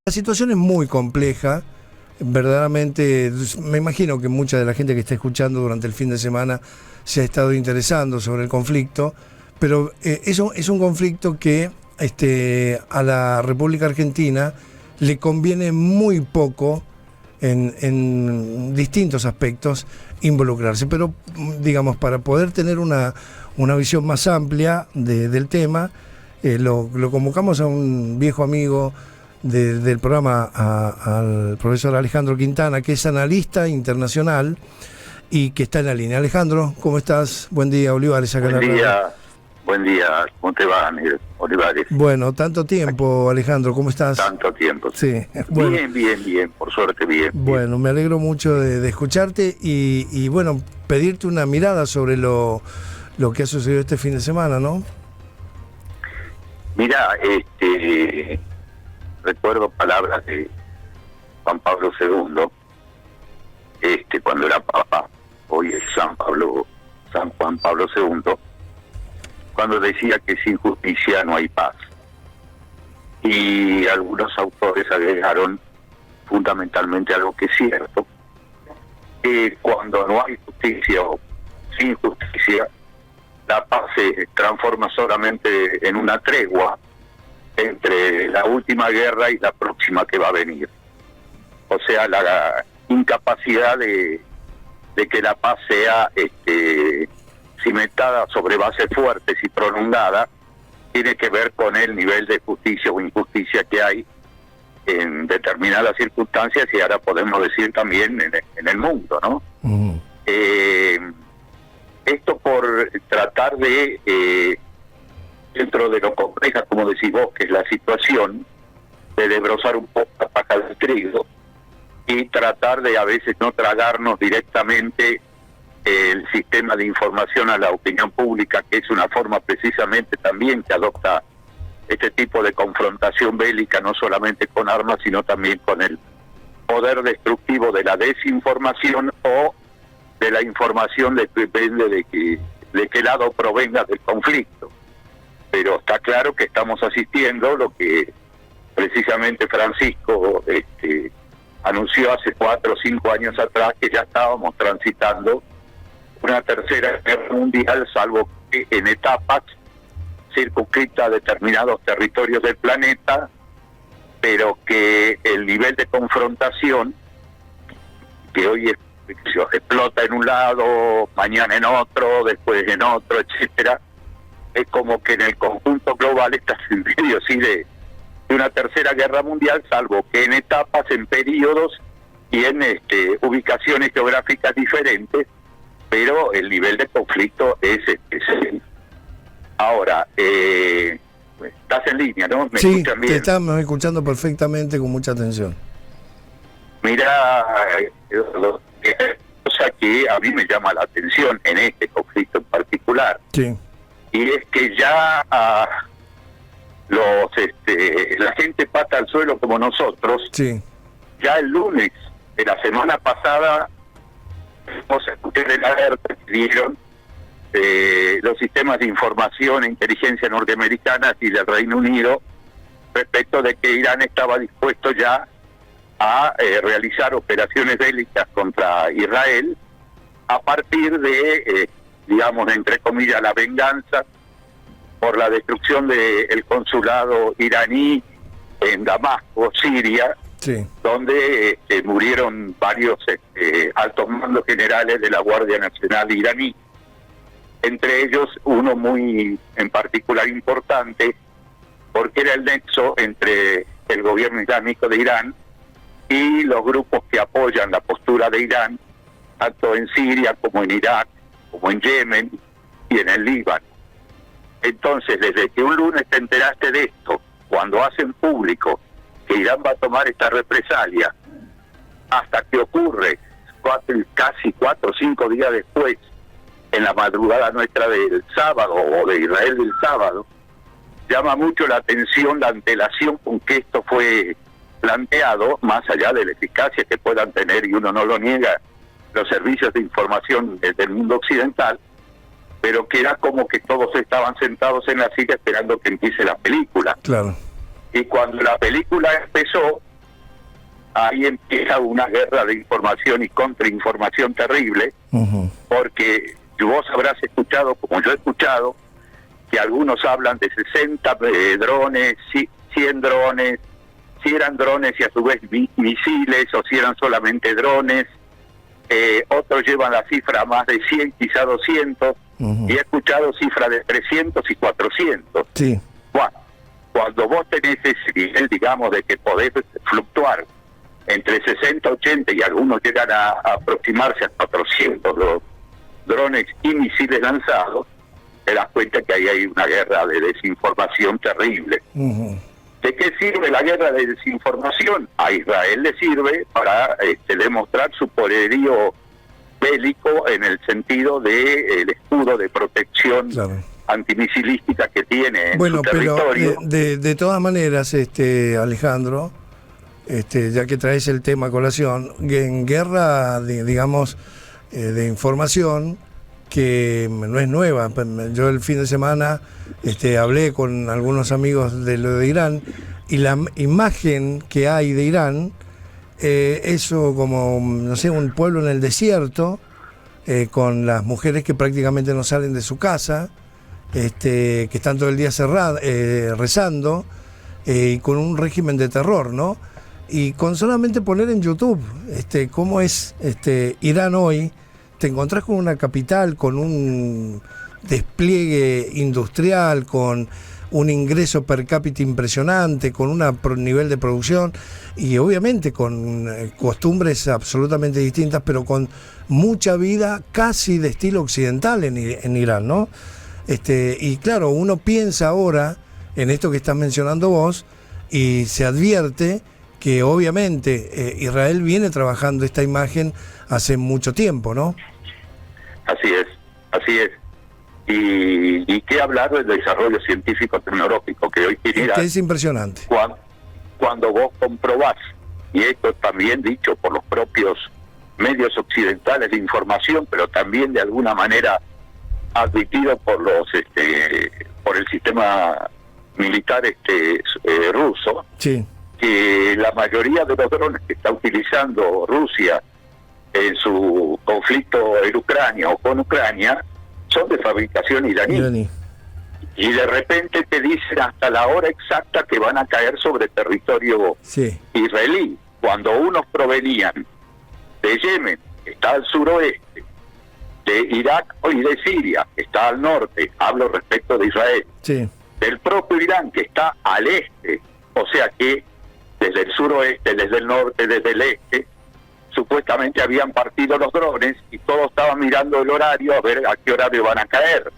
La situación es muy compleja, verdaderamente. Me imagino que mucha de la gente que está escuchando durante el fin de semana se ha estado interesando sobre el conflicto, pero es un conflicto que a la República Argentina le conviene muy poco en distintos aspectos involucrarse, pero digamos, para poder tener una visión más amplia del tema, lo convocamos a un viejo amigo del programa, al profesor Alejandro Quintana, que es analista internacional y que está en la línea. Alejandro, ¿cómo estás? Buen día, Olivares. Acá Buen día, ¿cómo te va, Olivares? Bueno, tanto tiempo, Alejandro, ¿cómo estás? Tanto tiempo. Sí, bueno. Bien, por suerte bien. Bueno, me alegro mucho de escucharte y bueno, pedirte una mirada sobre lo que ha sucedido este fin de semana, ¿no? Mira, recuerdo palabras de Juan Pablo II, cuando era Papa, hoy es San Juan Pablo II, cuando decía que sin justicia no hay paz. Y algunos autores agregaron fundamentalmente algo que es cierto, que cuando no hay justicia o sin justicia, la paz se transforma solamente en una tregua entre la última guerra y la próxima que va a venir. O sea, la incapacidad de que la paz sea cimentada sobre bases fuertes y prolongadas tiene que ver con el nivel de justicia o injusticia que hay en determinadas circunstancias, y ahora podemos decir también en el mundo, ¿no? Uh-huh. Esto por tratar de, dentro de lo compleja, como decís vos, que es la situación, de desbrozar un poco la paja del trigo y tratar de a veces no tragarnos directamente el sistema de información a la opinión pública, que es una forma precisamente también que adopta este tipo de confrontación bélica, no solamente con armas, sino también con el poder destructivo de la desinformación o de la información, depende de qué lado provenga del conflicto. Pero está claro que estamos asistiendo lo que precisamente Francisco anunció hace 4 o 5 años atrás, que ya estábamos transitando una tercera guerra mundial, salvo que en etapas circunscritas a determinados territorios del planeta, pero que el nivel de confrontación, que hoy explota en un lado, mañana en otro, después en otro, etcétera, es como que en el conjunto global está en medio sí de una tercera guerra mundial, salvo que en etapas, en periodos y en ubicaciones geográficas diferentes, pero el nivel de conflicto es ahora, estás en línea, ¿no? ¿Me escuchan bien? Te estamos escuchando perfectamente, con mucha atención. Mira, cosa que a mí me llama la atención en este conflicto en particular, sí, y es que ya la gente pata al suelo como nosotros, sí, ya el lunes de la semana pasada nos escuché de la alerta que dieron los sistemas de información e inteligencia norteamericanas y del Reino Unido respecto de que Irán estaba dispuesto ya a realizar operaciones bélicas contra Israel a partir de, digamos, entre comillas, la venganza por la destrucción del consulado iraní en Damasco, Siria, sí, donde murieron varios altos mandos generales de la Guardia Nacional iraní, entre ellos uno muy en particular importante, porque era el nexo entre el gobierno islámico de Irán y los grupos que apoyan la postura de Irán, tanto en Siria como en Irak, como en Yemen y en el Líbano. Entonces, desde que un lunes te enteraste de esto, cuando hacen público que Irán va a tomar esta represalia, hasta que ocurre casi 4 o 5 días después, en la madrugada nuestra del sábado, o de Israel del sábado, llama mucho la atención la antelación con que esto fue planteado, más allá de la eficacia que puedan tener, y uno no lo niega, los servicios de información del mundo occidental, pero que era como que todos estaban sentados en la silla esperando que empiece la película. Claro. Y cuando la película empezó, ahí empieza una guerra de información y contrainformación terrible, porque vos habrás escuchado, como yo he escuchado, que algunos hablan de 60 drones, 100 drones, si eran drones y a su vez misiles, o si eran solamente drones. Otros llevan la cifra más de 100, quizá 200, y he escuchado cifras de 300 y 400. Sí. Bueno, cuando vos tenés ese nivel, digamos, de que podés fluctuar entre 60, 80 y algunos llegan a aproximarse a 400 los drones y misiles lanzados, te das cuenta que ahí hay una guerra de desinformación terrible. ¿De qué sirve la guerra de desinformación? A Israel le sirve para demostrar su poderío bélico en el sentido de el escudo de protección antimisilística que tiene en su territorio. Pero de todas maneras, Alejandro, ya que traes el tema a colación, en guerra, digamos, de información, que no es nueva. Yo el fin de semana hablé con algunos amigos de lo de Irán, y la imagen que hay de Irán, eso como, no sé, un pueblo en el desierto, con las mujeres que prácticamente no salen de su casa, que están todo el día rezando, y con un régimen de terror, ¿no? Y con solamente poner en YouTube cómo es Irán hoy, te encontrás con una capital, con un despliegue industrial, con un ingreso per cápita impresionante, con un nivel de producción y obviamente con costumbres absolutamente distintas, pero con mucha vida casi de estilo occidental en Irán, ¿no? Y claro, uno piensa ahora en esto que estás mencionando vos y se advierte que obviamente Israel viene trabajando esta imagen hace mucho tiempo, ¿no? Así es. Y qué hablar del desarrollo científico-tecnológico que hoy tiene Irán. Es impresionante. Cuando vos comprobás, y esto también dicho por los propios medios occidentales de información, pero también de alguna manera admitido por por el sistema militar ruso, sí, que la mayoría de los drones que está utilizando Rusia en su conflicto en Ucrania o con Ucrania son de fabricación iraní. Y de repente te dicen hasta la hora exacta que van a caer sobre territorio israelí, cuando unos provenían de Yemen, que está al suroeste, de Irak y de Siria, que está al norte, hablo respecto de Israel, del propio Irán, que está al este, o sea que desde el suroeste, desde el norte, desde el este, supuestamente habían partido los drones y todos estaban mirando el horario a ver a qué horario van a caer.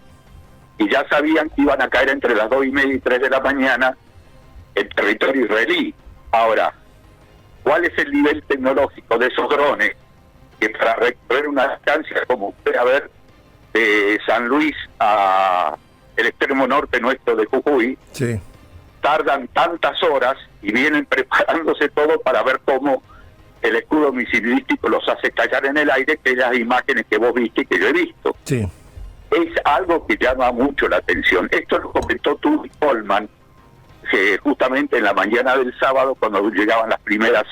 Y ya sabían que iban a caer entre las 2:30 y 3 de la mañana en territorio israelí. Ahora, ¿cuál es el nivel tecnológico de esos drones que para recorrer una distancia como usted a ver de San Luis a el extremo norte nuestro de Jujuy, tardan tantas horas y vienen preparándose todo para ver cómo el escudo misilístico los hace estallar en el aire, que las imágenes que vos viste y que yo he visto? Es algo que llama mucho la atención. Esto lo comentó Turi Coleman justamente en la mañana del sábado, cuando llegaban las primeras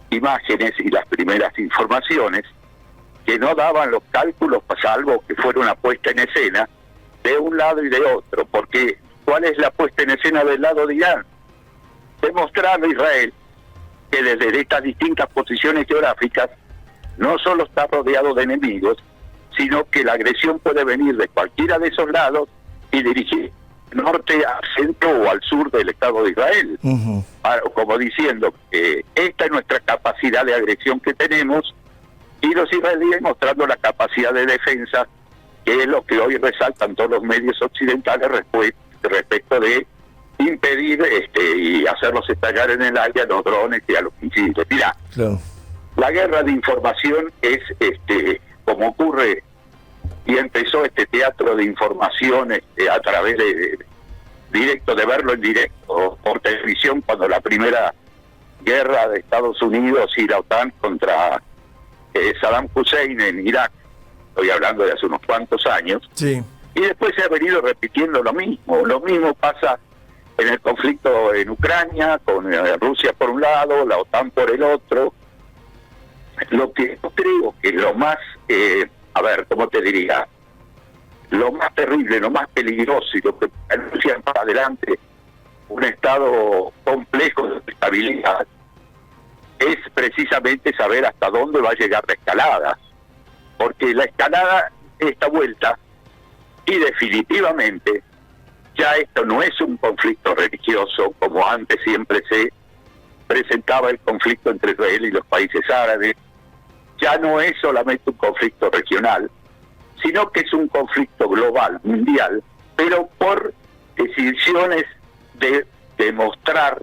imágenes y las primeras informaciones, que no daban los cálculos, salvo que fuera una puesta en escena de un lado y de otro. Porque ¿cuál es la puesta en escena del lado de Irán? Demostrar a Israel que desde estas distintas posiciones geográficas no solo está rodeado de enemigos, sino que la agresión puede venir de cualquiera de esos lados y dirigir norte al centro o al sur del Estado de Israel. Como diciendo que esta es nuestra capacidad de agresión que tenemos, y los israelíes mostrando la capacidad de defensa, que es lo que hoy resaltan todos los medios occidentales respecto de impedir y hacerlos estallar en el aire a los drones y a los misiles. Mira, la guerra de información es como ocurre y empezó este teatro de información a través de verlo en directo por televisión, cuando la primera guerra de Estados Unidos y la OTAN contra Saddam Hussein en Irak, estoy hablando de hace unos cuantos años, y después se ha venido repitiendo lo mismo pasa en el conflicto en Ucrania, con Rusia por un lado, la OTAN por el otro. Lo que yo creo que lo más, ¿cómo te diría? Lo más terrible, lo más peligroso y lo que anuncian para adelante un estado complejo de estabilidad es precisamente saber hasta dónde va a llegar la escalada. Porque la escalada, esta vuelta, y definitivamente, ya esto no es un conflicto religioso, como antes siempre se presentaba el conflicto entre Israel y los países árabes. Ya no es solamente un conflicto regional, sino que es un conflicto global, mundial, pero por decisiones de demostrar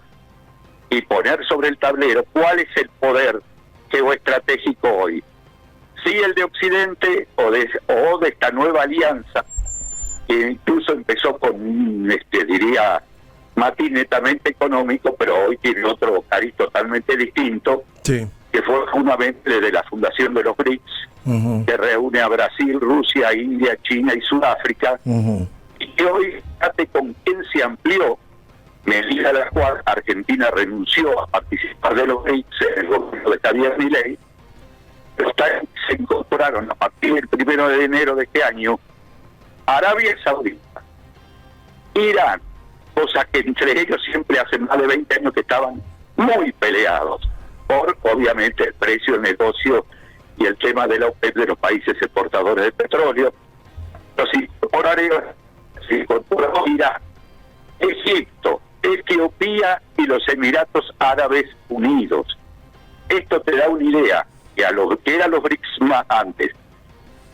y poner sobre el tablero cuál es el poder geoestratégico hoy. Sí, el de Occidente o de esta nueva alianza, que incluso empezó con un, diría, matiz netamente económico, pero hoy tiene otro cariz totalmente distinto, sí, que fue justamente de la fundación de los BRICS, que reúne a Brasil, Rusia, India, China y Sudáfrica, y que hoy, fíjate con quién se amplió, medida a la cual Argentina renunció a participar de los BRICS en el gobierno de Javier Milei. Se incorporaron a partir del 1 de enero de este año Arabia Saudita, Irán, cosa que entre ellos siempre hace más de 20 años que estaban muy peleados por, obviamente, el precio, el negocio y el tema de la OPEP de los países exportadores de petróleo. Se incorporó Irán, Egipto, Etiopía y los Emiratos Árabes Unidos. Esto te da una idea que a lo que eran los BRICS más antes,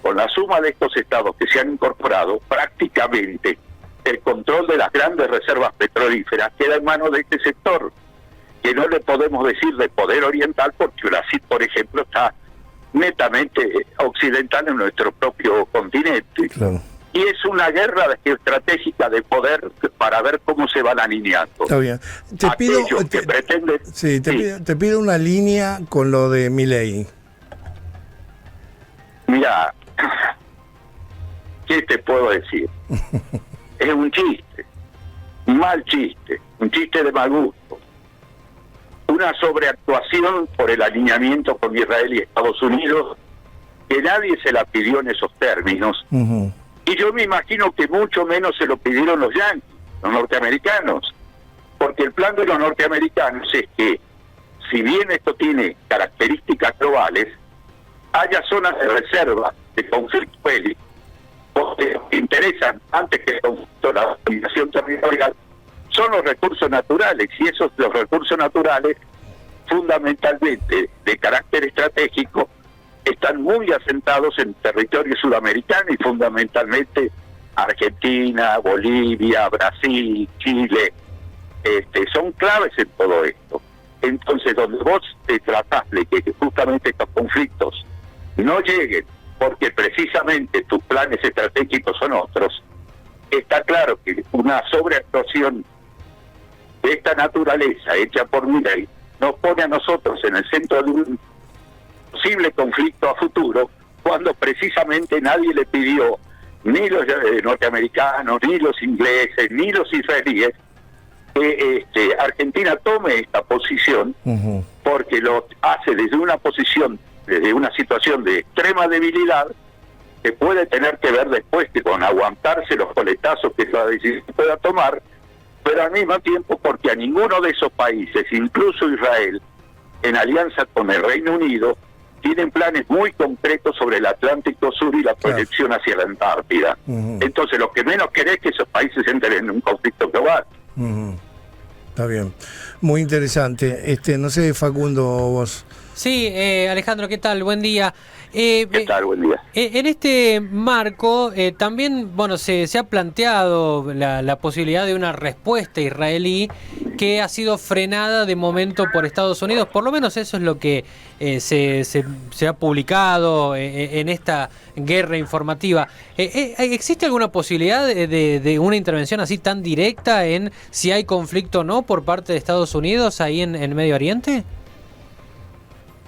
con la suma de estos estados que se han incorporado, prácticamente el control de las grandes reservas petrolíferas queda en manos de este sector, que no le podemos decir de poder oriental, porque Brasil, por ejemplo, está netamente occidental en nuestro propio continente. Claro. Y es una guerra estratégica de poder para ver cómo se van alineando. Está bien. Te pido una línea con lo de Milei. Mira, ¿qué te puedo decir? Es un chiste, un mal chiste, un chiste de mal gusto. Una sobreactuación por el alineamiento con Israel y Estados Unidos, que nadie se la pidió en esos términos. Y yo me imagino que mucho menos se lo pidieron los yanquis, los norteamericanos, porque el plan de los norteamericanos es que, si bien esto tiene características globales, haya zonas de reserva de conflicto bélico, porque lo que interesan antes que el conflicto, la dominación territorial, son los recursos naturales, y los recursos naturales, fundamentalmente de carácter estratégico, están muy asentados en territorio sudamericano y fundamentalmente Argentina, Bolivia, Brasil, Chile, son claves en todo esto. Entonces, donde vos te tratás de que justamente estos conflictos no lleguen, porque precisamente tus planes estratégicos son otros, está claro que una sobreactuación de esta naturaleza hecha por Milei nos pone a nosotros en el centro de un posible conflicto a futuro, cuando precisamente nadie le pidió, ni los norteamericanos, ni los ingleses, ni los israelíes, que Argentina tome esta posición, porque lo hace desde una situación de extrema debilidad, que puede tener que ver después que con aguantarse los coletazos que la decisión pueda tomar, pero al mismo tiempo porque a ninguno de esos países, incluso Israel, en alianza con el Reino Unido, tienen planes muy concretos sobre el Atlántico Sur y la proyección hacia la Antártida. Entonces, lo que menos querés es que esos países entren en un conflicto global. Está bien. Muy interesante. No sé, Facundo, vos. Sí, Alejandro, ¿qué tal? Buen día. ¿Qué tal? Buen día. En este marco, también se ha planteado la posibilidad de una respuesta israelí que ha sido frenada de momento por Estados Unidos. Por lo menos eso es lo que se ha publicado en esta guerra informativa. ¿Existe alguna posibilidad de una intervención así tan directa en si hay conflicto o no por parte de Estados Unidos ahí en Medio Oriente?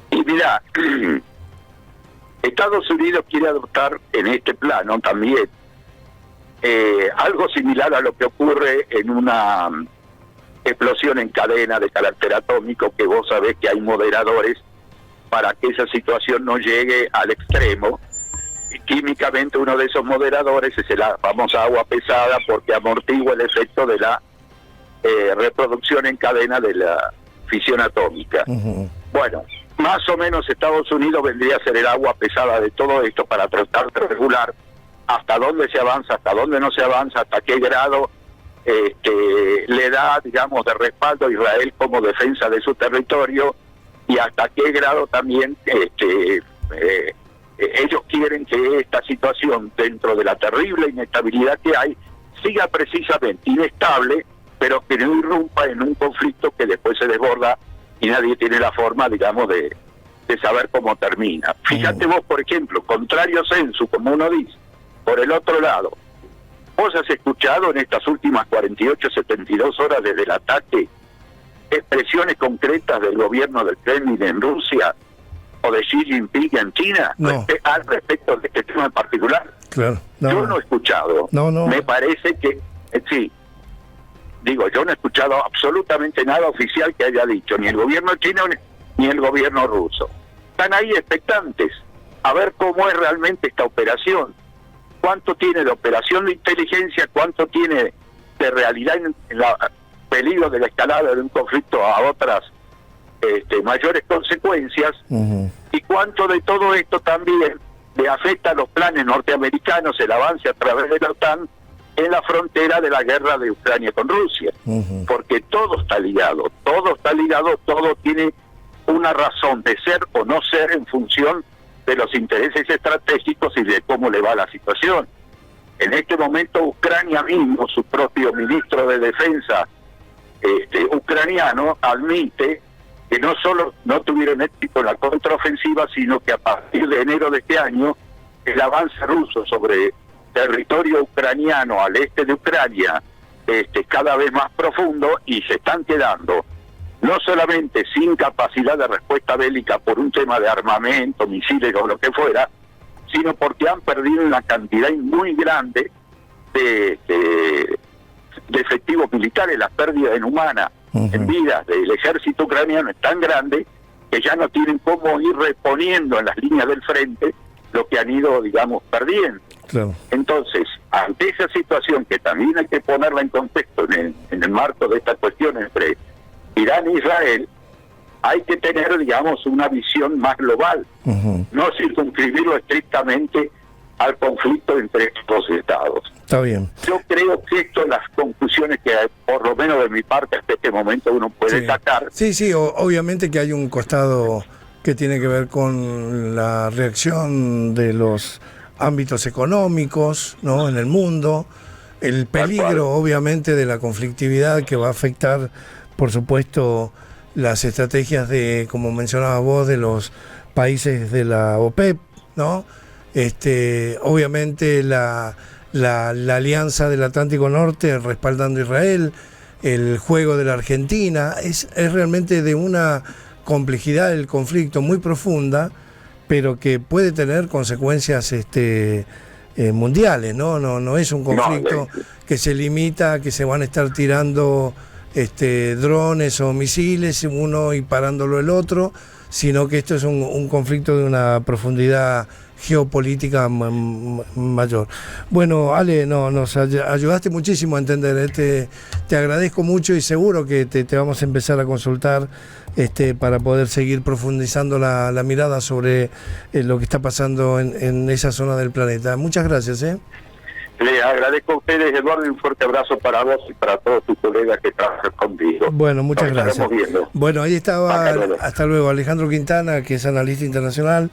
Y mira, Estados Unidos quiere adoptar en este plano también algo similar a lo que ocurre en una explosión en cadena de carácter atómico, que vos sabés que hay moderadores para que esa situación no llegue al extremo. Y químicamente uno de esos moderadores es la famosa agua pesada, porque amortigua el efecto de la reproducción en cadena de la fisión atómica. Bueno, más o menos Estados Unidos vendría a ser el agua pesada de todo esto para tratar de regular hasta dónde se avanza, hasta dónde no se avanza, hasta qué grado le da, digamos, de respaldo a Israel como defensa de su territorio, y hasta qué grado también ellos quieren que esta situación, dentro de la terrible inestabilidad que hay, siga precisamente inestable, pero que no irrumpa en un conflicto que después se desborda y nadie tiene la forma, digamos, de saber cómo termina. Fíjate vos, por ejemplo, contrario sensu, como uno dice, por el otro lado, ¿vos has escuchado en estas últimas 48, 72 horas desde el ataque expresiones concretas del gobierno del Kremlin en Rusia o de Xi Jinping en China al respecto de este tema en particular? Claro, yo no he escuchado. Me parece que sí. Digo, yo no he escuchado absolutamente nada oficial que haya dicho ni el gobierno chino ni el gobierno ruso. Están ahí expectantes a ver cómo es realmente esta operación. Cuánto tiene de operación de inteligencia, cuánto tiene de realidad en la peligro de la escalada de un conflicto a otras mayores consecuencias, y cuánto de todo esto también le afecta a los planes norteamericanos, el avance a través de la OTAN en la frontera de la guerra de Ucrania con Rusia, porque todo está ligado, todo tiene una razón de ser o no ser en función de los intereses estratégicos y de cómo le va la situación. En este momento Ucrania mismo, su propio ministro de Defensa ucraniano, admite que no solo no tuvieron éxito en la contraofensiva, sino que a partir de enero de este año el avance ruso sobre territorio ucraniano al este de Ucrania cada vez más profundo, y se están quedando no solamente sin capacidad de respuesta bélica por un tema de armamento, misiles o lo que fuera, sino porque han perdido una cantidad muy grande de efectivos militares. La pérdida en humana, en vidas del ejército ucraniano es tan grande que ya no tienen cómo ir reponiendo en las líneas del frente lo que han ido, digamos, perdiendo. Claro. Entonces, ante esa situación, que también hay que ponerla en contexto en el marco de esta cuestión entre Irán e Israel, hay que tener, digamos, una visión más global, no circunscribirlo estrictamente al conflicto entre estos dos estados. Está bien. Yo creo que esto es las conclusiones que, por lo menos de mi parte, hasta este momento uno puede sacar. Sí, obviamente que hay un costado que tiene que ver con la reacción de los ámbitos económicos, ¿no?, en el mundo, el peligro, obviamente, de la conflictividad que va a afectar, por supuesto, las estrategias de, como mencionabas vos, de los países de la OPEP, ¿no? Obviamente la alianza del Atlántico Norte respaldando a Israel, el juego de la Argentina, es realmente de una complejidad del conflicto muy profunda, pero que puede tener consecuencias mundiales, ¿no? No es un conflicto que se limita a que se van a estar tirando drones o misiles uno y parándolo el otro, sino que esto es un conflicto de una profundidad geopolítica mayor. Bueno, Ale, nos ayudaste muchísimo a entender, te agradezco mucho, y seguro que te vamos a empezar a consultar para poder seguir profundizando la mirada sobre lo que está pasando en esa zona del planeta. Muchas gracias. Le agradezco a ustedes, Eduardo, y un fuerte abrazo para vos y para todos tus colegas que trabajan conmigo. Bueno, muchas gracias. Bueno, ahí estaba, hasta luego, Alejandro Quintana, que es analista internacional,